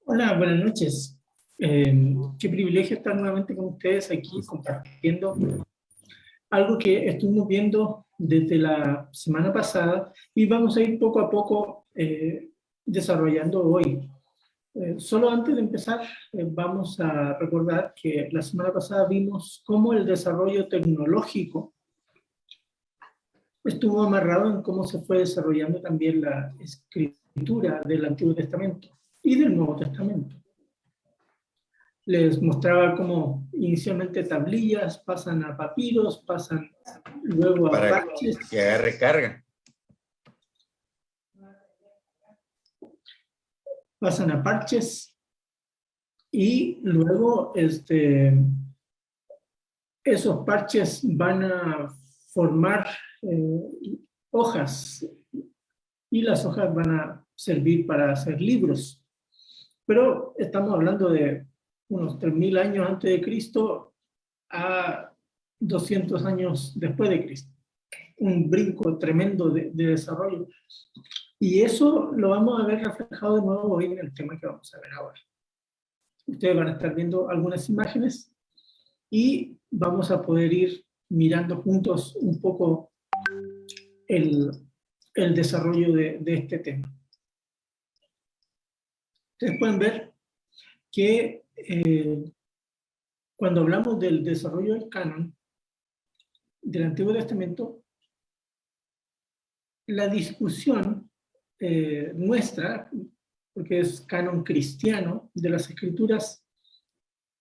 Hola, buenas noches. Qué privilegio estar nuevamente con ustedes aquí compartiendo algo que estuvimos viendo desde la semana pasada y vamos a ir poco a poco desarrollando hoy. Solo antes de empezar, vamos a recordar que la semana pasada vimos cómo el desarrollo tecnológico estuvo amarrado en cómo se fue desarrollando también la escritura del Antiguo Testamento y del Nuevo Testamento. Les mostraba cómo inicialmente tablillas, pasan a papiros, pasan luego a para parches. que agarre carga. Pasan a parches y luego esos parches van a formar hojas y las hojas van a servir para hacer libros. Pero estamos hablando de unos 3000 años antes de Cristo a 200 años después de Cristo. Un brinco tremendo de desarrollo. Y eso lo vamos a ver reflejado de nuevo hoy en el tema que vamos a ver ahora. Ustedes van a estar viendo algunas imágenes y vamos a poder ir mirando juntos un poco el desarrollo de este tema. Ustedes pueden ver que cuando hablamos del desarrollo del canon del Antiguo Testamento, la discusión nuestra, porque es canon cristiano, de las escrituras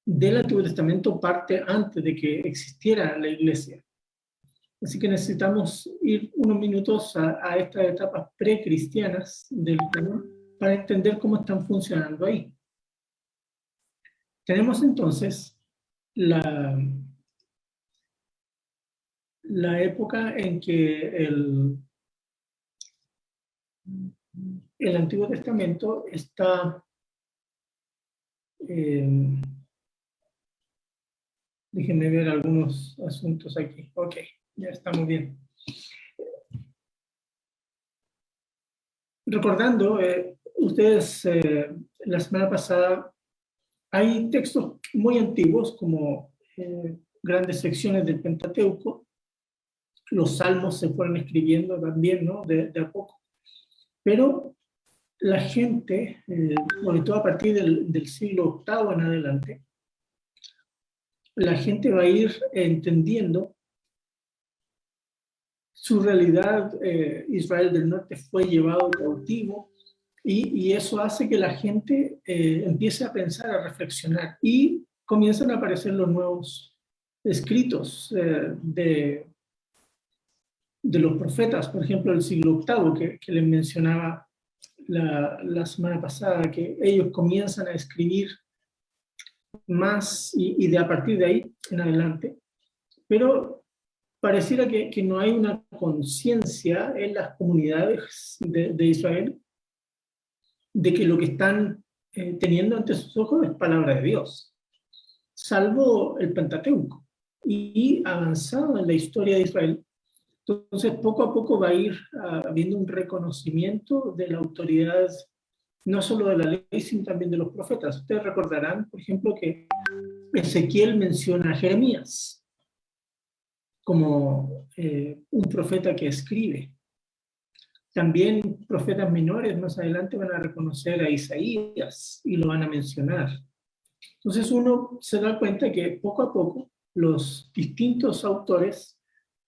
del Antiguo Testamento parte antes de que existiera la iglesia. Así que necesitamos ir unos minutos a estas etapas precristianas del canon para entender cómo están funcionando ahí. Tenemos entonces la época en que el Antiguo Testamento está déjenme ver algunos asuntos aquí. Ok, ya estamos bien. Recordando, ustedes la semana pasada, hay textos muy antiguos como grandes secciones del Pentateuco. Los salmos se fueron escribiendo también, ¿no? De a poco. Pero la gente, sobre todo a partir del siglo VIII en adelante, la gente va a ir entendiendo su realidad. Israel del norte fue llevado cautivo y eso hace que la gente empiece a pensar, a reflexionar y comienzan a aparecer los nuevos escritos de los profetas, por ejemplo, del siglo VIII que les mencionaba la semana pasada, que ellos comienzan a escribir más y de a partir de ahí en adelante. Pero pareciera que no hay una conciencia en las comunidades de Israel de que lo que están teniendo ante sus ojos es palabra de Dios, salvo el Pentateuco. Y avanzado en la historia de Israel, entonces poco a poco va a ir habiendo un reconocimiento de la autoridad, no solo de la ley, sino también de los profetas. Ustedes recordarán, por ejemplo, que Ezequiel menciona a Jeremías como un profeta que escribe. También profetas menores más adelante van a reconocer a Isaías y lo van a mencionar. Entonces uno se da cuenta que poco a poco los distintos autores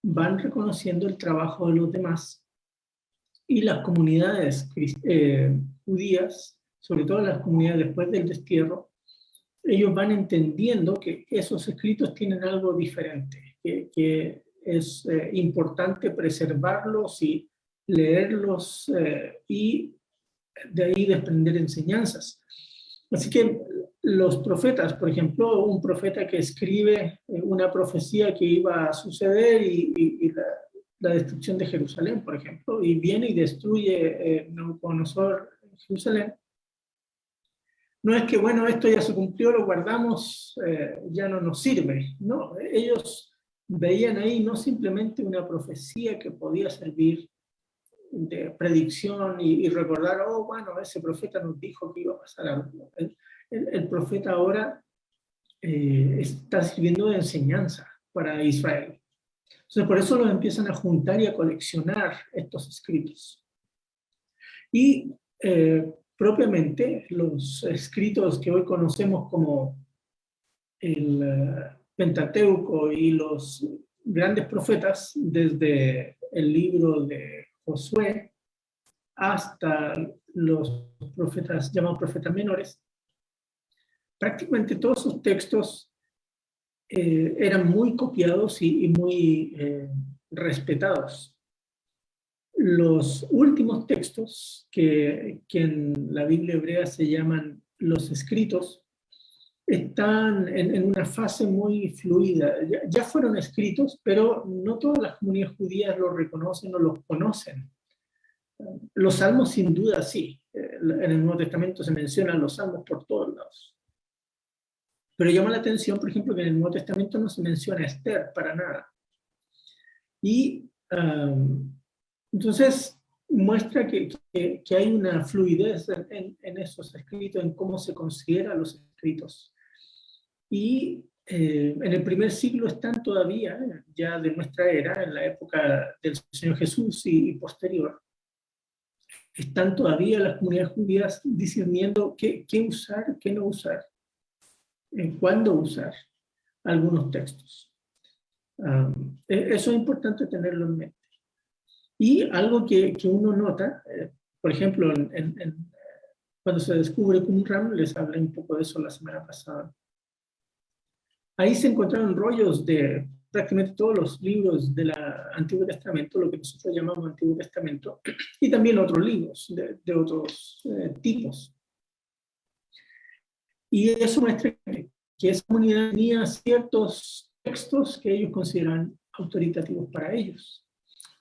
van reconociendo el trabajo de los demás y las comunidades judías, sobre todo las comunidades después del destierro, ellos van entendiendo que esos escritos tienen algo diferente, que es importante preservarlos y leerlos y de ahí desprender enseñanzas. Así que los profetas, por ejemplo, un profeta que escribe una profecía que iba a suceder y la destrucción de Jerusalén, por ejemplo, y viene y destruye Nabucodonosor Jerusalén. No es que, bueno, esto ya se cumplió, lo guardamos, ya no nos sirve. No, ellos veían ahí no simplemente una profecía que podía servir predicción y recordar, oh, bueno, ese profeta nos dijo que iba a pasar algo. El profeta ahora está sirviendo de enseñanza para Israel. Entonces, por eso los empiezan a juntar y a coleccionar estos escritos. Y propiamente los escritos que hoy conocemos como el Pentateuco y los grandes profetas, desde el libro de Josué hasta los profetas llamados profetas menores, prácticamente todos esos textos eran muy copiados y muy respetados. Los últimos textos, que en la Biblia hebrea se llaman los escritos, están en una fase muy fluida. Ya fueron escritos, pero no todas las comunidades judías los reconocen o los conocen. Los salmos sin duda sí. En el Nuevo Testamento se mencionan los salmos por todos lados. Pero llama la atención, por ejemplo, que en el Nuevo Testamento no se menciona a Esther para nada. Y entonces muestra que hay una fluidez en esos escritos, en cómo se consideran los escritos. Y en el primer siglo están todavía, ya de nuestra era, en la época del Señor Jesús y posterior, están todavía las comunidades judías discerniendo qué usar, qué no usar, cuándo usar algunos textos. Eso es importante tenerlo en mente. Y algo que uno nota, por ejemplo, cuando se descubre Qumran, les hablé un poco de eso la semana pasada, ahí se encontraron rollos de prácticamente todos los libros del Antiguo Testamento, lo que nosotros llamamos Antiguo Testamento, y también otros libros de otros tipos. Y eso muestra que esa comunidad tenía ciertos textos que ellos consideran autoritativos para ellos.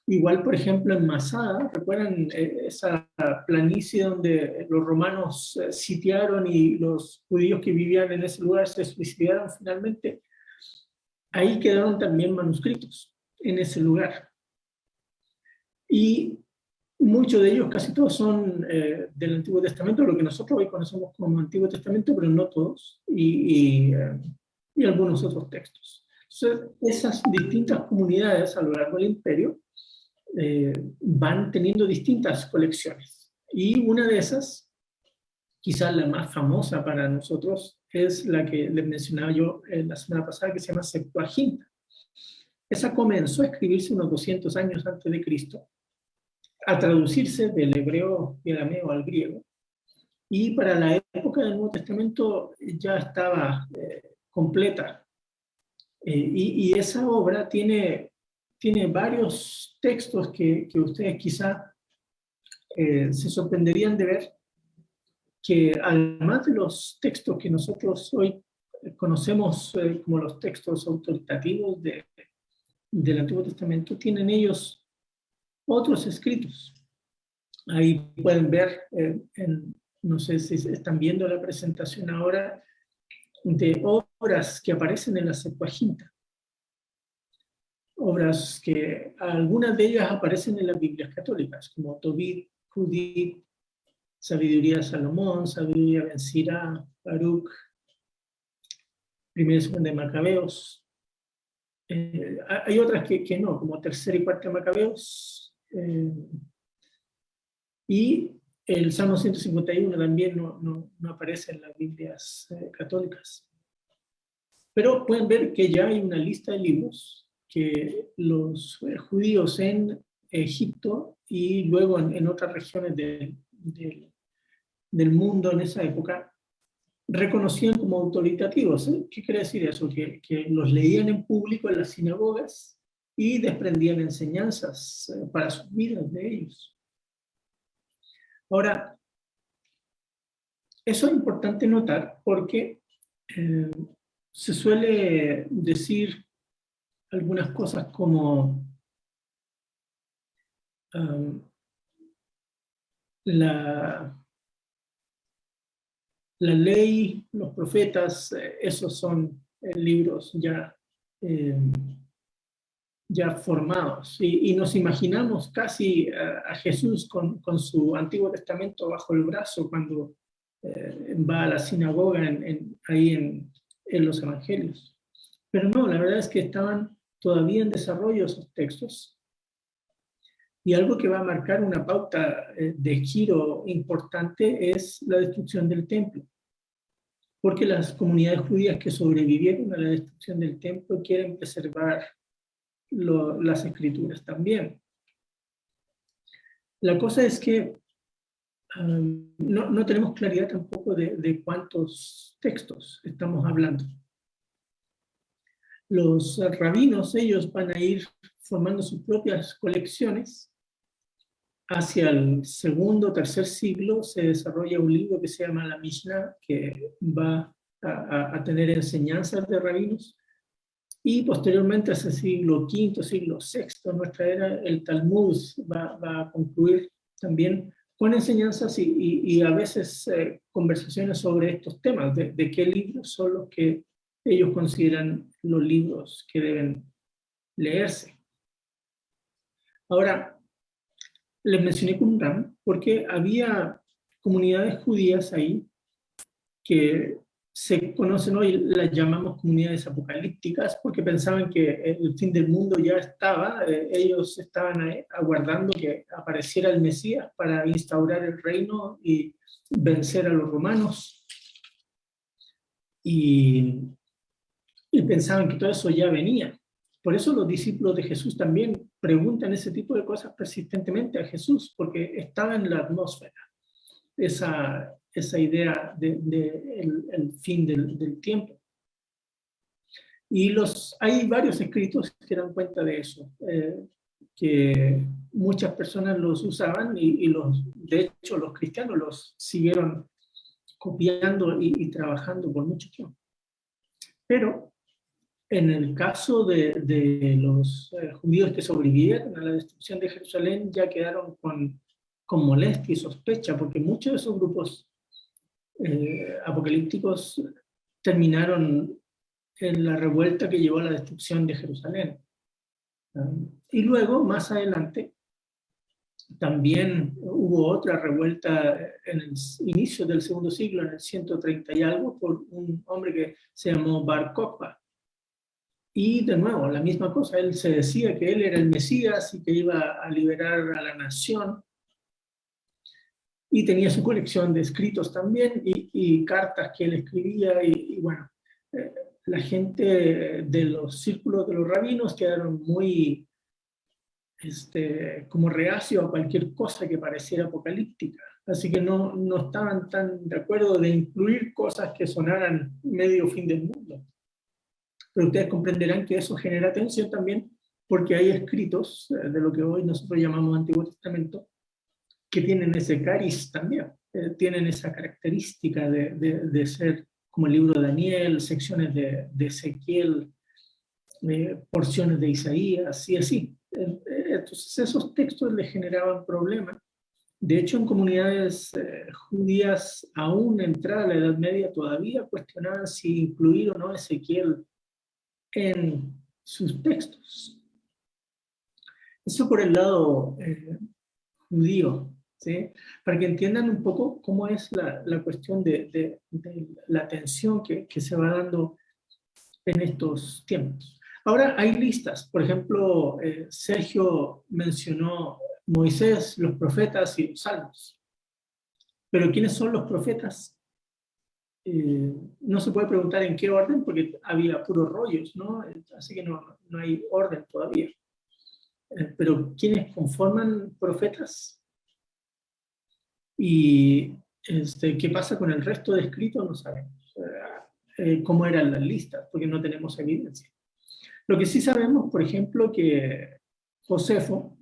Igual, por ejemplo, en Masada, ¿recuerdan esa planicie donde los romanos sitiaron y los judíos que vivían en ese lugar se suicidaron finalmente? Ahí quedaron también manuscritos en ese lugar. Y muchos de ellos, casi todos, son del Antiguo Testamento, lo que nosotros hoy conocemos como Antiguo Testamento, pero no todos, y algunos otros textos. Entonces, esas distintas comunidades a lo largo del imperio van teniendo distintas colecciones. Y una de esas, quizás la más famosa para nosotros, es la que les mencionaba yo la semana pasada, que se llama Septuaginta. Esa comenzó a escribirse unos 200 años antes de Cristo, a traducirse del hebreo y arameo al griego, y para la época del Nuevo Testamento ya estaba completa. Y esa obra tiene varios textos que ustedes quizá se sorprenderían de ver, que además de los textos que nosotros hoy conocemos como los textos autoritativos del Antiguo Testamento, tienen ellos otros escritos. Ahí pueden ver, no sé si están viendo la presentación ahora, de obras que aparecen en la Septuaginta. Obras que algunas de ellas aparecen en las Biblias católicas, como Tobit, Judith, Sabiduría de Salomón, Sabiduría Ben Sira, Baruch, Primera y Segunda de Macabeos. Hay otras que no, como Tercera y Cuarta de Macabeos. Y el Salmo 151 también no aparece en las Biblias católicas. Pero pueden ver que ya hay una lista de libros que los judíos en Egipto y luego en otras regiones del mundo en esa época reconocían como autoritativos. ¿Qué quiere decir eso? Que los leían en público en las sinagogas y desprendían enseñanzas para sus vidas de ellos. Ahora, eso es importante notar porque se suele decir algunas cosas como la ley, los profetas, esos son libros ya ya formados. Y nos imaginamos casi a Jesús con su Antiguo Testamento bajo el brazo cuando va a la sinagoga ahí en los Evangelios. Pero no, la verdad es que estaban todavía en desarrollo esos textos. Y algo que va a marcar una pauta de giro importante es la destrucción del templo. Porque las comunidades judías que sobrevivieron a la destrucción del templo quieren preservar las escrituras también. La cosa es que no tenemos claridad tampoco de cuántos textos estamos hablando. Los rabinos, ellos van a ir formando sus propias colecciones. Hacia el segundo o tercer siglo se desarrolla un libro que se llama la Mishnah, que va a tener enseñanzas de rabinos. Y posteriormente, hacia el siglo V, siglo VI, nuestra era, el Talmud va a concluir también con enseñanzas y a veces conversaciones sobre estos temas, de qué libros son los que ellos consideran los libros que deben leerse. Ahora, les mencioné Qumran porque había comunidades judías ahí que se conocen hoy, las llamamos comunidades apocalípticas, porque pensaban que el fin del mundo ya estaba, ellos estaban aguardando que apareciera el Mesías para instaurar el reino y vencer a los romanos, y pensaban que todo eso ya venía. Por eso los discípulos de Jesús también preguntan ese tipo de cosas persistentemente a Jesús, porque estaba en la atmósfera esa idea el fin del tiempo. Y hay varios escritos que dan cuenta de eso, que muchas personas los usaban y de hecho los cristianos los siguieron copiando y trabajando por mucho tiempo. Pero en el caso de los judíos que sobrevivieron a la destrucción de Jerusalén, ya quedaron con molestia y sospecha, porque muchos de esos grupos apocalípticos terminaron en la revuelta que llevó a la destrucción de Jerusalén. Y luego, más adelante, también hubo otra revuelta en el inicio del segundo siglo, en el 130 y algo, por un hombre que se llamó Bar Kokhba. Y de nuevo, la misma cosa, él se decía que él era el Mesías y que iba a liberar a la nación. Y tenía su colección de escritos también y cartas que él escribía y bueno, la gente de los círculos de los rabinos quedaron muy como reacio a cualquier cosa que pareciera apocalíptica. Así que no estaban tan de acuerdo de incluir cosas que sonaran medio fin del mundo. Pero ustedes comprenderán que eso genera tensión también, porque hay escritos de lo que hoy nosotros llamamos Antiguo Testamento, que tienen ese cariz también, tienen esa característica de ser como el libro de Daniel, secciones de Ezequiel, porciones de Isaías y así. Entonces esos textos les generaban problemas. De hecho, en comunidades judías, aún entrada la Edad Media, todavía cuestionaban si incluir o no Ezequiel en sus textos. Eso por el lado judío, ¿sí? Para que entiendan un poco cómo es la cuestión de la tensión que se va dando en estos tiempos. Ahora hay listas, por ejemplo, Sergio mencionó Moisés, los profetas y los salmos. Pero ¿quiénes son los profetas? No se puede preguntar en qué orden porque había puros rollos, ¿no? Así que no hay orden todavía. Pero ¿quiénes conforman profetas? Y qué pasa con el resto de escritos no sabemos. Cómo eran las listas, porque no tenemos evidencia. Lo que sí sabemos, por ejemplo, que Josefo,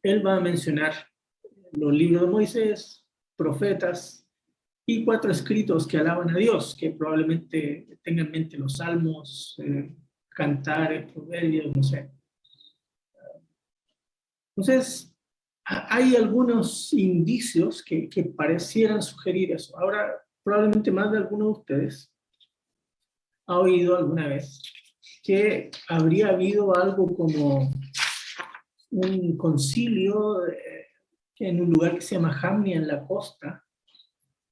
él va a mencionar los libros de Moisés, profetas y 4 escritos que alaban a Dios, que probablemente tengan en mente los salmos, cantares, proverbios, no sé. Entonces, hay algunos indicios que parecieran sugerir eso. Ahora, probablemente más de alguno de ustedes ha oído alguna vez que habría habido algo como un concilio en un lugar que se llama Jamnia, en la costa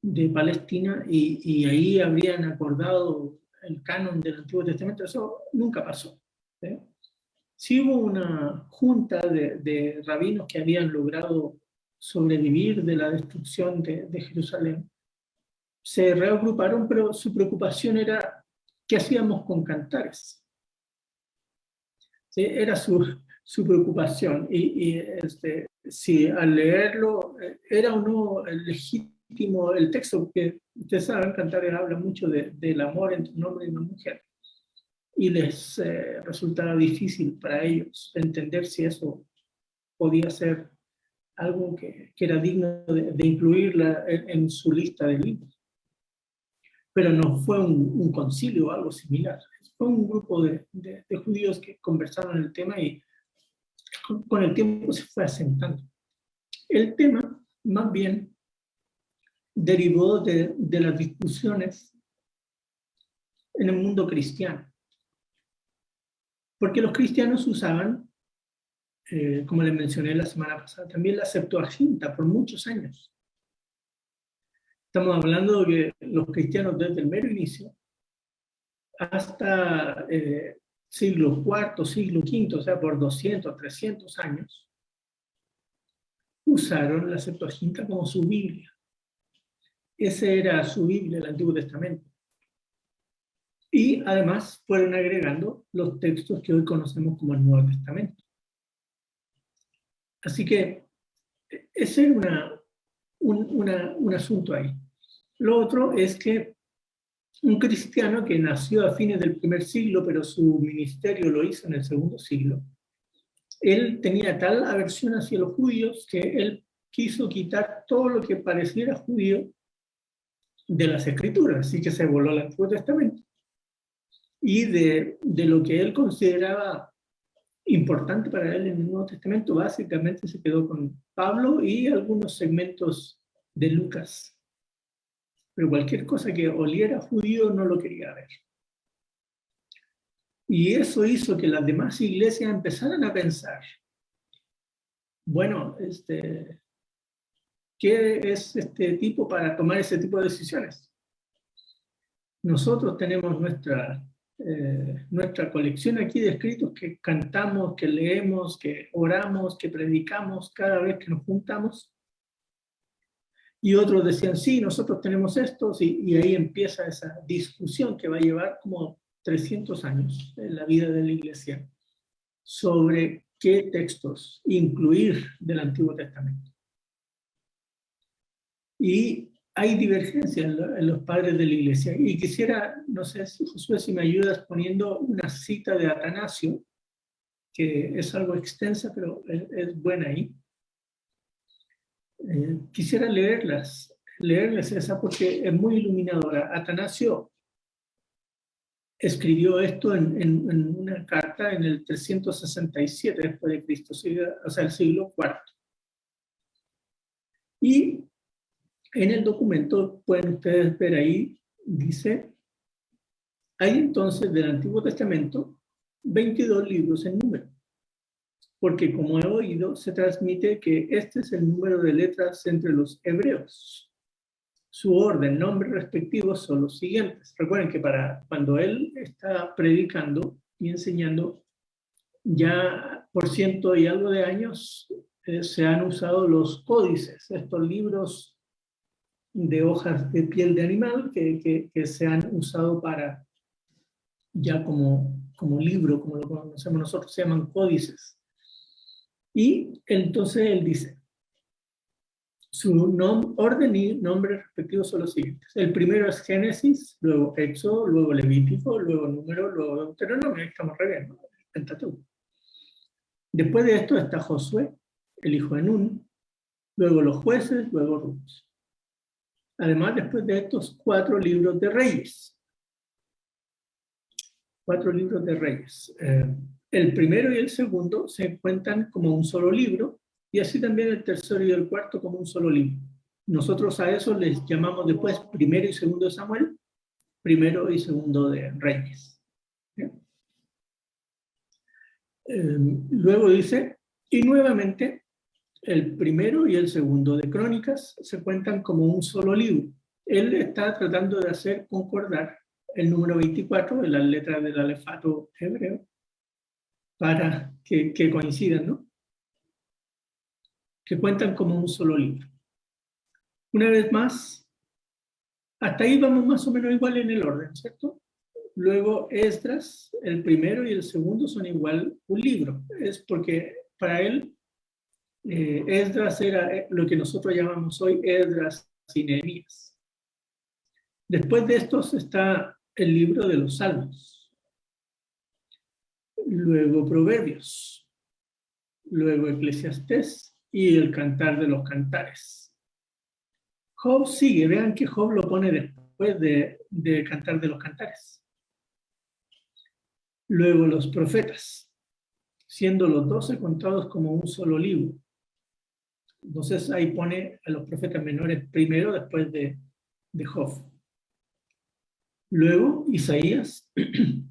de Palestina, y ahí habrían acordado el canon del Antiguo Testamento. Eso nunca pasó. ¿Sí? Sí hubo una junta de rabinos que habían logrado sobrevivir de la destrucción de Jerusalén. Se reagruparon, pero su preocupación era qué hacíamos con Cantares. ¿Sí? Era su preocupación. Si al leerlo era o no legítimo el texto, porque ustedes saben, Cantares habla mucho del amor entre un hombre y una mujer. Y les resultaba difícil para ellos entender si eso podía ser algo que era digno de incluirla en su lista de libros. Pero no fue un concilio o algo similar. Fue un grupo de judíos que conversaron el tema y con el tiempo se fue asentando. El tema, más bien, derivó de las discusiones en el mundo cristiano. Porque los cristianos usaban, como les mencioné la semana pasada, también la Septuaginta por muchos años. Estamos hablando de que los cristianos desde el mero inicio hasta siglo IV, siglo V, o sea, por 200, 300 años, usaron la Septuaginta como su Biblia. Esa era su Biblia, el Antiguo Testamento. Y además fueron agregando los textos que hoy conocemos como el Nuevo Testamento. Así que ese era un asunto ahí. Lo otro es que un cristiano que nació a fines del primer siglo, pero su ministerio lo hizo en el segundo siglo, él tenía tal aversión hacia los judíos que él quiso quitar todo lo que pareciera judío de las Escrituras, así que se voló al Antiguo Testamento. Y de lo que él consideraba importante para él en el Nuevo Testamento, básicamente se quedó con Pablo y algunos segmentos de Lucas. Pero cualquier cosa que oliera judío no lo quería ver. Y eso hizo que las demás iglesias empezaran a pensar, bueno, ¿qué es este tipo para tomar ese tipo de decisiones? Nosotros tenemos nuestra colección aquí de escritos que cantamos, que leemos, que oramos, que predicamos cada vez que nos juntamos. Y otros decían, sí, nosotros tenemos estos, y ahí empieza esa discusión que va a llevar como 300 años en la vida de la iglesia sobre qué textos incluir del Antiguo Testamento. Y hay divergencia en los padres de la iglesia. Y quisiera, no sé, Josué, si me ayudas poniendo una cita de Atanasio, que es algo extensa, pero es buena ahí. Quisiera leerles esa porque es muy iluminadora. Atanasio escribió esto en una carta en el 367 después de Cristo, o sea, el siglo IV. Y en el documento, pueden ustedes ver ahí, dice, hay entonces del Antiguo Testamento 22 libros en número, porque como he oído, se transmite que este es el número de letras entre los hebreos. Su orden, nombres respectivos son los siguientes. Recuerden que cuando él está predicando y enseñando, ya por ciento y algo de años se han usado los códices, estos libros de hojas de piel de animal que se han usado para ya como libro, como lo conocemos nosotros, se llaman códices. Y entonces él dice, su orden y nombres respectivos son los siguientes. El primero es Génesis, luego Éxodo, luego Levítico, luego Número, luego Deuteronomio, estamos re bien, ¿no? Pentateuco. Después de esto está Josué, el hijo de Nun, luego los jueces, luego Ruth. Además, después de estos 4 libros de reyes. 4 libros de reyes. El primero y el segundo se cuentan como un solo libro, y así también el tercero y el cuarto como un solo libro. Nosotros a eso les llamamos después primero y segundo de Samuel, primero y segundo de Reyes. ¿Bien? Luego dice, y nuevamente el primero y el segundo de Crónicas se cuentan como un solo libro. Él está tratando de hacer concordar el número 24 de las letras del alefato hebreo para que coincidan, ¿no? Que cuentan como un solo libro. Una vez más, hasta ahí vamos más o menos igual en el orden, ¿cierto? Luego Esdras, el primero y el segundo son igual un libro. Es porque para él Esdras era lo que nosotros llamamos hoy Esdras y Nehemías. Después de estos está el libro de los Salmos, luego Proverbios, luego Eclesiastés y el Cantar de los Cantares. Job sigue, vean que Job lo pone después de Cantar de los Cantares. Luego los profetas, siendo los 12 contados como un solo libro. Entonces ahí pone a los profetas menores primero, después de Job. Luego Isaías,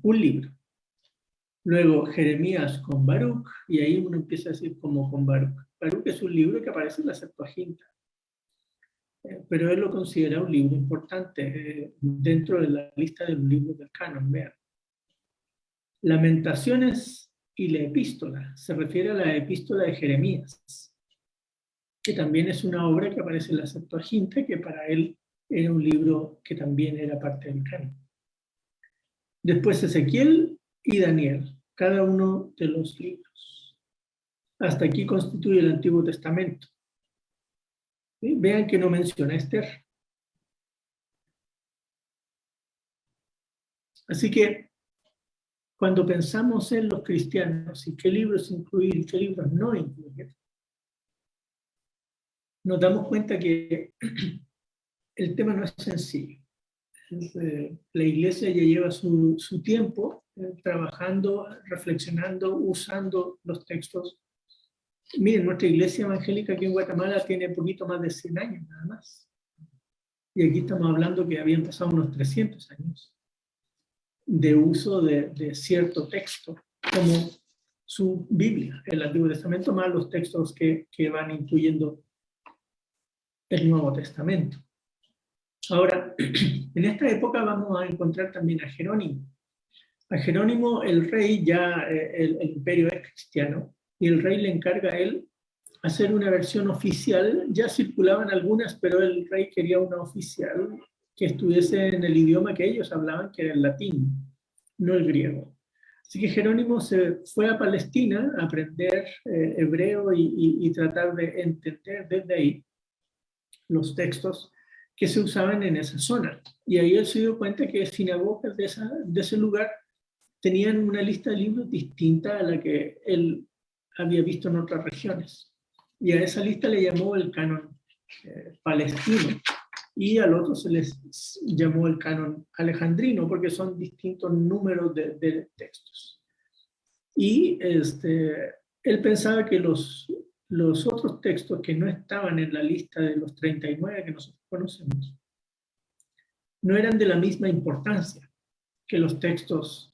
un libro. Luego Jeremías con Baruch, y ahí uno empieza a decir como con Baruch. Baruch es un libro que aparece en la Septuaginta, pero él lo considera un libro importante dentro de la lista de los libros del canon. Vean. Lamentaciones y la epístola, se refiere a la epístola de Jeremías, que también es una obra que aparece en la Septuaginta, que para él era un libro que también era parte del canon. Después Ezequiel y Daniel, cada uno de los libros. Hasta aquí constituye el Antiguo Testamento. ¿Sí? Vean que no menciona Esther. Así que cuando pensamos en los cristianos y qué libros incluir y qué libros no incluir, nos damos cuenta que el tema no es sencillo. La iglesia ya lleva su tiempo trabajando, reflexionando, usando los textos. Miren, nuestra iglesia evangélica aquí en Guatemala tiene poquito más de 100 años nada más. Y aquí estamos hablando que habían pasado unos 300 años de uso de cierto texto, como su Biblia, el Antiguo Testamento, más los textos que van incluyendo el Nuevo Testamento. Ahora, en esta época vamos a encontrar también a Jerónimo. A Jerónimo, el rey, ya el imperio es cristiano, y el rey le encarga a él hacer una versión oficial. Ya circulaban algunas, pero el rey quería una oficial que estuviese en el idioma que ellos hablaban, que era el latín, no el griego. Así que Jerónimo se fue a Palestina a aprender hebreo y tratar de entender desde ahí los textos que se usaban en esa zona. Y ahí él se dio cuenta que sinagogas de ese lugar tenían una lista de libros distinta a la que él había visto en otras regiones. Y a esa lista le llamó el canon palestino, y al otro se les llamó el canon alejandrino, porque son distintos números de textos. Y él pensaba que los otros textos que no estaban en la lista de los 39 que nosotros conocemos no eran de la misma importancia que los textos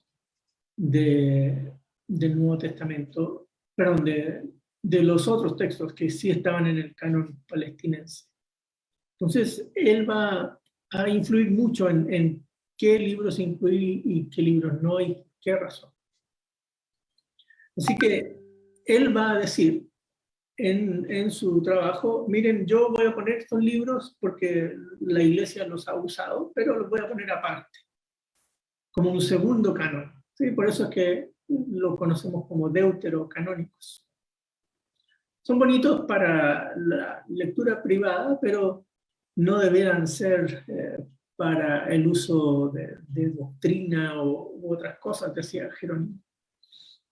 del Nuevo Testamento, perdón, de los otros textos que sí estaban en el canon palestinense. Entonces, él va a influir mucho en qué libros incluir y qué libros no, y qué razón. Así que él va a decir en su trabajo, miren, yo voy a poner estos libros porque la iglesia los ha usado, pero los voy a poner aparte, como un segundo canon. ¿Sí? Por eso es que lo conocemos como deuterocanónicos. Son bonitos para la lectura privada, pero no debieran ser para el uso de doctrina u otras cosas, decía Jerónimo.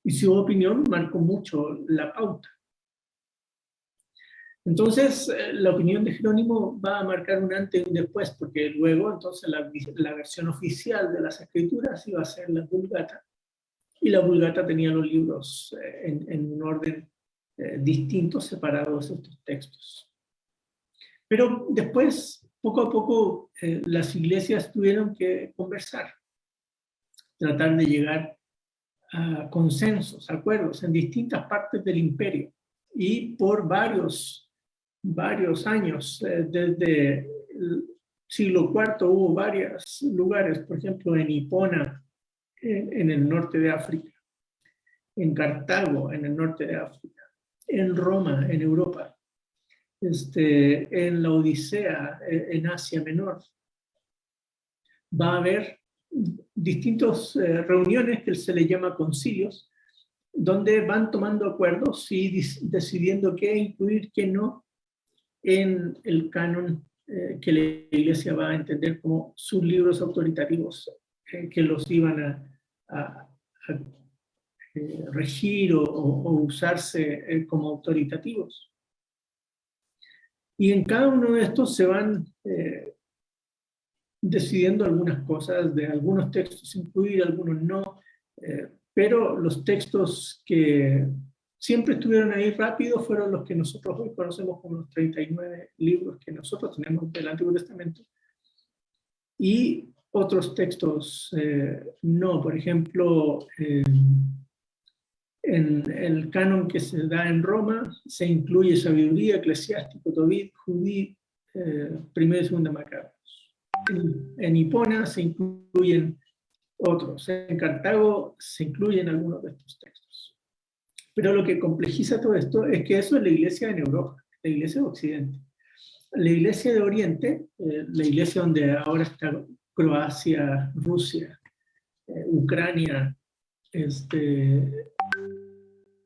Y su opinión marcó mucho la pauta. Entonces, la opinión de Jerónimo va a marcar un antes y un después, porque luego, entonces, la versión oficial de las Escrituras iba a ser la Vulgata, y la Vulgata tenía los libros en un orden distinto, separados de estos textos. Pero después, poco a poco, las iglesias tuvieron que conversar, tratar de llegar consensos, acuerdos en distintas partes del imperio. Y por varios años, desde el siglo IV hubo varios lugares, por ejemplo en Hipona, en el norte de África, en Cartago, en el norte de África, en Roma, en Europa, en la Odisea, en Asia Menor. Va a haber distintas reuniones que se les llama concilios, donde van tomando acuerdos y decidiendo qué incluir, qué no, en el canon que la Iglesia va a entender como sus libros autoritativos, que los iban a regir o usarse como autoritativos. Y en cada uno de estos se van decidiendo algunas cosas, de algunos textos incluir, algunos no, pero los textos que siempre estuvieron ahí rápido fueron los que nosotros hoy conocemos como los 39 libros que nosotros tenemos del Antiguo Testamento, y otros textos no. Por ejemplo, en el canon que se da en Roma se incluye sabiduría, eclesiástico, Tobit, Judí, primera y segunda Macabeos. En Hipona se incluyen otros. En Cartago se incluyen algunos de estos textos. Pero lo que complejiza todo esto es que eso es la iglesia en Europa, la iglesia de Occidente. La iglesia de Oriente, la iglesia donde ahora está Croacia, Rusia, Ucrania,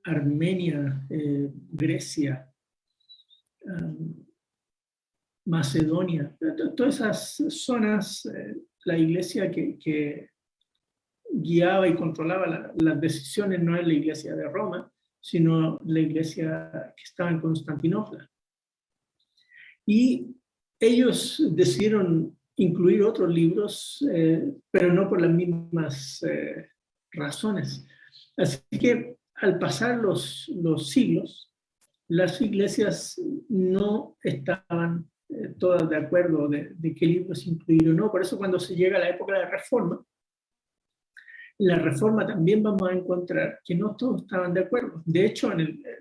Armenia, Grecia, Macedonia, todas esas zonas, la iglesia que guiaba y controlaba las decisiones no es la iglesia de Roma, sino la iglesia que estaba en Constantinopla. Y ellos decidieron incluir otros libros, pero no por las mismas razones. Así que al pasar los siglos, las iglesias no estaban todas de acuerdo de qué libros incluir o no. Por eso cuando se llega a la época de la Reforma, en la Reforma también vamos a encontrar que no todos estaban de acuerdo. De hecho,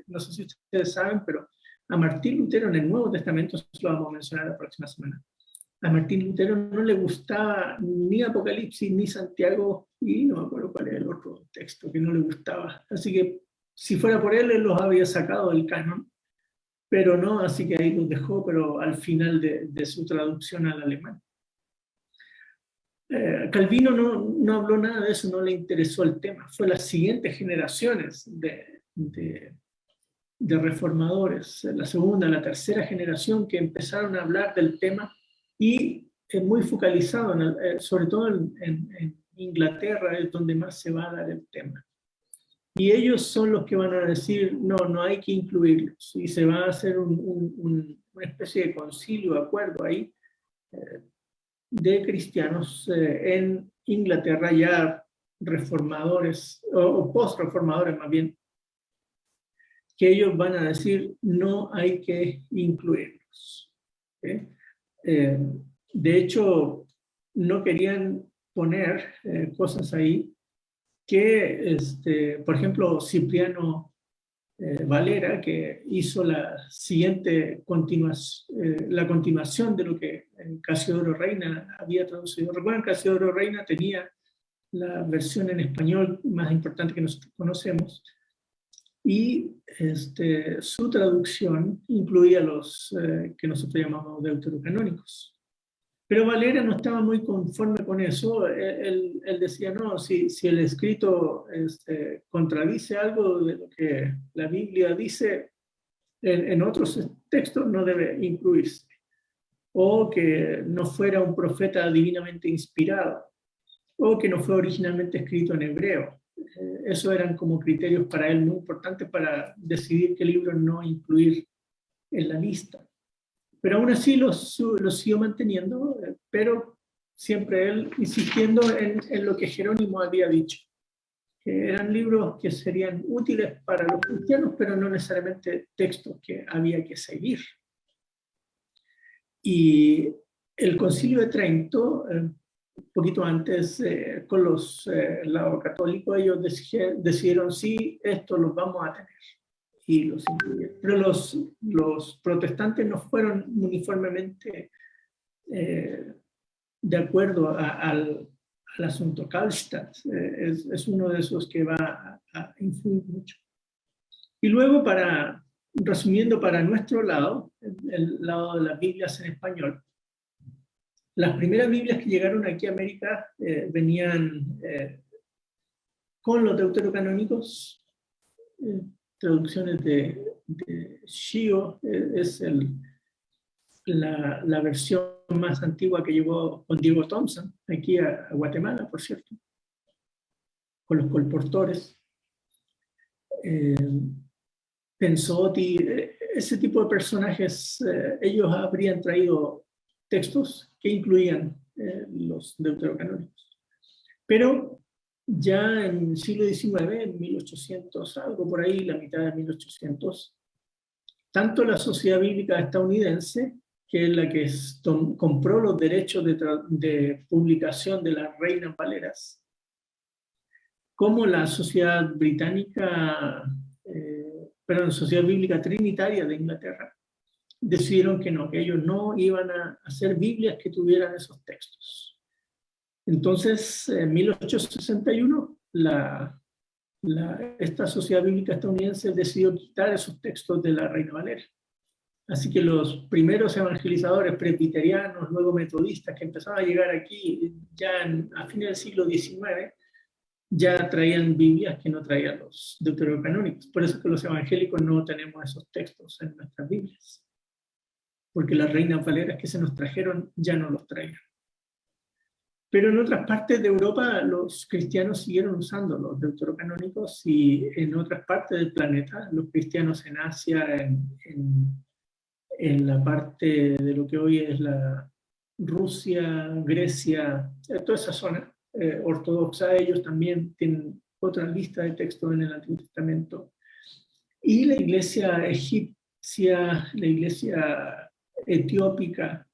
no sé si ustedes saben, pero a Martín Lutero en el Nuevo Testamento, eso lo vamos a mencionar la próxima semana, a Martín Lutero no le gustaba ni Apocalipsis ni Santiago, y no me acuerdo cuál era el otro texto que no le gustaba. Así que si fuera por él los había sacado del canon, pero no, así que ahí los dejó, pero al final de su traducción al alemán. Calvino no habló nada de eso, no le interesó el tema. Fue las siguientes generaciones de reformadores, la segunda, la tercera generación, que empezaron a hablar del tema, y muy focalizado, sobre todo en Inglaterra, es donde más se va a dar el tema. Y ellos son los que van a decir, no hay que incluirlos, y se va a hacer una especie de concilio, acuerdo ahí, de cristianos en Inglaterra, ya reformadores, o post-reformadores más bien, que ellos van a decir, no hay que incluirlos. De hecho, no querían poner cosas ahí que, por ejemplo, Cipriano Valera, que hizo la continuación de lo que Casiodoro Reina había traducido. Recuerden, Casiodoro Reina tenía la versión en español más importante que nosotros conocemos, y su traducción incluía los que nosotros llamamos deuterocanónicos. Pero Valera no estaba muy conforme con eso. Él decía, no, si el escrito contradice algo de lo que la Biblia dice, en otros textos no debe incluirse. O que no fuera un profeta divinamente inspirado, o que no fue originalmente escrito en hebreo. Eso eran como criterios para él muy importantes para decidir qué libros no incluir en la lista. Pero aún así los siguió manteniendo, pero siempre él insistiendo en lo que Jerónimo había dicho, que eran libros que serían útiles para los cristianos, pero no necesariamente textos que había que seguir. Y el Concilio de Trento un poquito antes, con el lado católico, ellos decidieron, sí, esto los vamos a tener, y los incluyeron. Pero los protestantes no fueron uniformemente de acuerdo al asunto. Karlstadt es uno de esos que va a influir mucho. Y luego, resumiendo para nuestro lado, el lado de las Biblias en español, las primeras Biblias que llegaron aquí a América venían con los deuterocanónicos, traducciones de Shio, es la versión más antigua que llegó con Diego Thompson, aquí a Guatemala, por cierto, con los colportores. Pensotti, ese tipo de personajes, ellos habrían traído textos que incluían los deuterocanónicos. Pero ya en el siglo XIX, en 1800, algo por ahí, la mitad de 1800, tanto la Sociedad Bíblica Estadounidense, que es la que compró los derechos de publicación de las Reinas Valeras, como la Sociedad Británica, Sociedad Bíblica Trinitaria de Inglaterra, decidieron que no, que ellos no iban a hacer Biblias que tuvieran esos textos. Entonces, en 1861, esta Sociedad Bíblica Estadounidense decidió quitar esos textos de la Reina Valera. Así que los primeros evangelizadores presbiterianos, luego metodistas, que empezaban a llegar aquí ya a fines del siglo XIX, ya traían Biblias que no traían los deuterocanónicos. Por eso es que los evangélicos no tenemos esos textos en nuestras Biblias, porque las reinas valeras que se nos trajeron ya no los traían. Pero en otras partes de Europa los cristianos siguieron usando los deuterocanónicos, y en otras partes del planeta, los cristianos en Asia, en la parte de lo que hoy es la Rusia, Grecia, toda esa zona ortodoxa, ellos también tienen otra lista de textos en el Antiguo Testamento. Y la iglesia egipcia, la iglesia etiópica,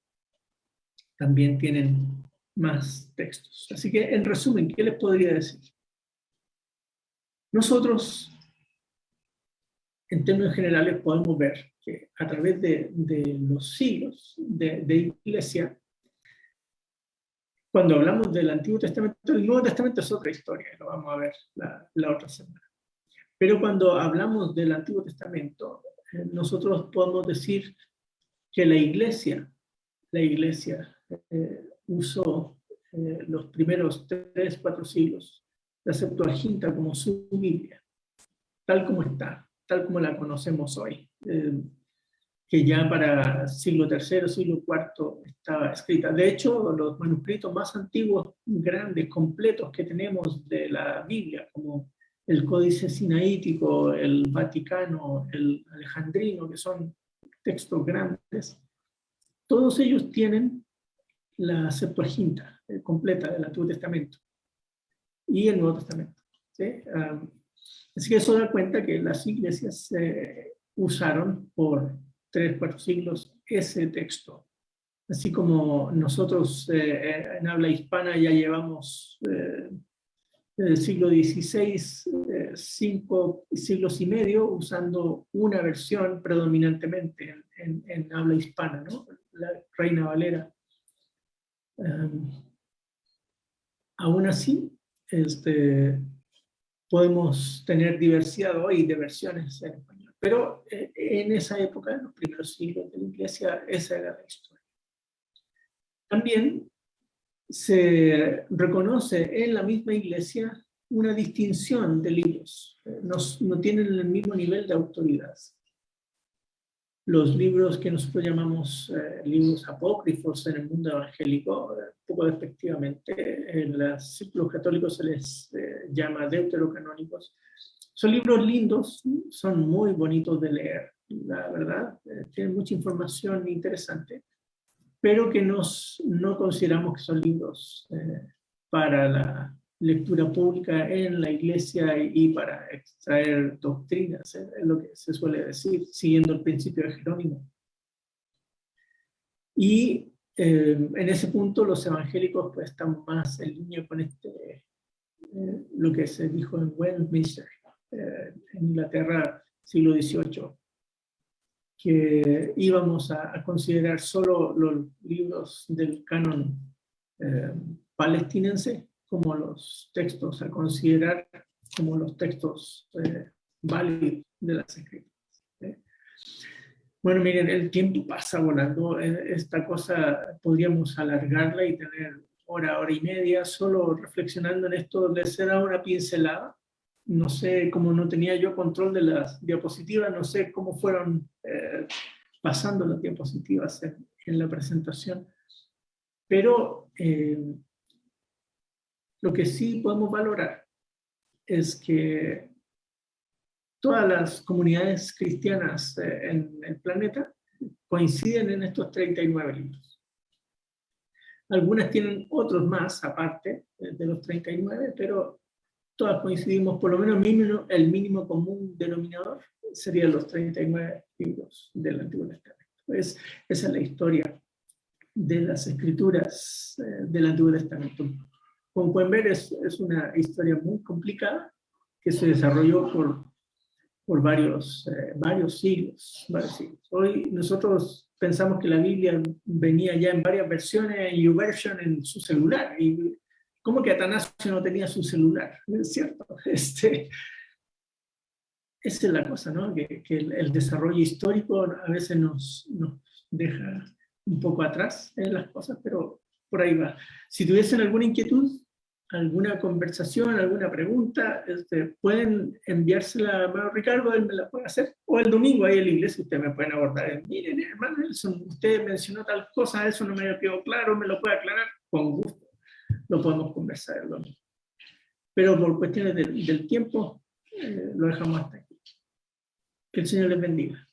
también tienen más textos. Así que, en resumen, ¿qué les podría decir? Nosotros, en términos generales, podemos ver que a través de los siglos de iglesia, cuando hablamos del Antiguo Testamento, el Nuevo Testamento es otra historia, lo vamos a ver la otra semana. Pero cuando hablamos del Antiguo Testamento, nosotros podemos decir que la iglesia usó los primeros 3-4 siglos la Septuaginta como su Biblia, tal como está, tal como la conocemos hoy, que ya para siglo III, siglo IV estaba escrita. De hecho, los manuscritos más antiguos, grandes, completos que tenemos de la Biblia, como el Códice Sinaítico, el Vaticano, el Alejandrino, que son textos grandes, todos ellos tienen la Septuaginta completa del Antiguo Testamento y el Nuevo Testamento, ¿sí? Así que eso da cuenta que las iglesias usaron por 3-4 siglos ese texto. Así como nosotros en habla hispana ya llevamos desde el siglo XVI, 5 siglos y medio, usando una versión predominantemente en habla hispana, ¿no? La Reina Valera. Aún así, podemos tener diversidad hoy de versiones en español. Pero en esa época, en los primeros siglos de la iglesia, esa era la historia. También se reconoce en la misma iglesia una distinción de libros. No tienen el mismo nivel de autoridad. Los libros que nosotros llamamos libros apócrifos en el mundo evangélico, un poco despectivamente, en los círculos católicos se les llama deuterocanónicos. Son libros lindos, son muy bonitos de leer, la verdad, tienen mucha información interesante, pero que no consideramos que son libros para la lectura pública en la iglesia y para extraer doctrinas, es lo que se suele decir, siguiendo el principio de Jerónimo. Y En ese punto los evangélicos pues, están más en línea con lo que se dijo en Westminster, en Inglaterra, siglo XVIII, que íbamos a considerar solo los libros del canon palestinense como los textos a considerar como los textos válidos de las escrituras. Bueno, miren, el tiempo pasa volando. Esta cosa podríamos alargarla y tener hora y media solo reflexionando en esto. Les he dado una pincelada. No sé, como no tenía yo control de las diapositivas, no sé cómo fueron pasando las diapositivas en la presentación. Pero lo que sí podemos valorar es que todas las comunidades cristianas en el planeta coinciden en estos 39 libros. Algunas tienen otros más aparte de los 39, pero todas coincidimos, por lo menos el mínimo común denominador serían los 39 libros del Antiguo Testamento. Esa es la historia de las escrituras del Antiguo Testamento. Como pueden ver, es una historia muy complicada que se desarrolló por varios siglos. Hoy nosotros pensamos que la Biblia venía ya en varias versiones, en YouVersion, en su celular. Y ¿cómo que Atanasio no tenía su celular? ¿Es cierto? Esa es la cosa, ¿no? Que el desarrollo histórico a veces nos deja un poco atrás en las cosas, pero por ahí va. Si tuviesen alguna inquietud, alguna conversación, alguna pregunta, pueden enviársela a hermano Ricardo, él me la puede hacer, o el domingo ahí en la iglesia ustedes me pueden abordar. Miren, hermano Nelson, usted mencionó tal cosa, eso no me quedó claro, me lo puede aclarar, con gusto, lo podemos conversar el domingo. Pero por cuestiones del tiempo, lo dejamos hasta aquí. Que el Señor les bendiga.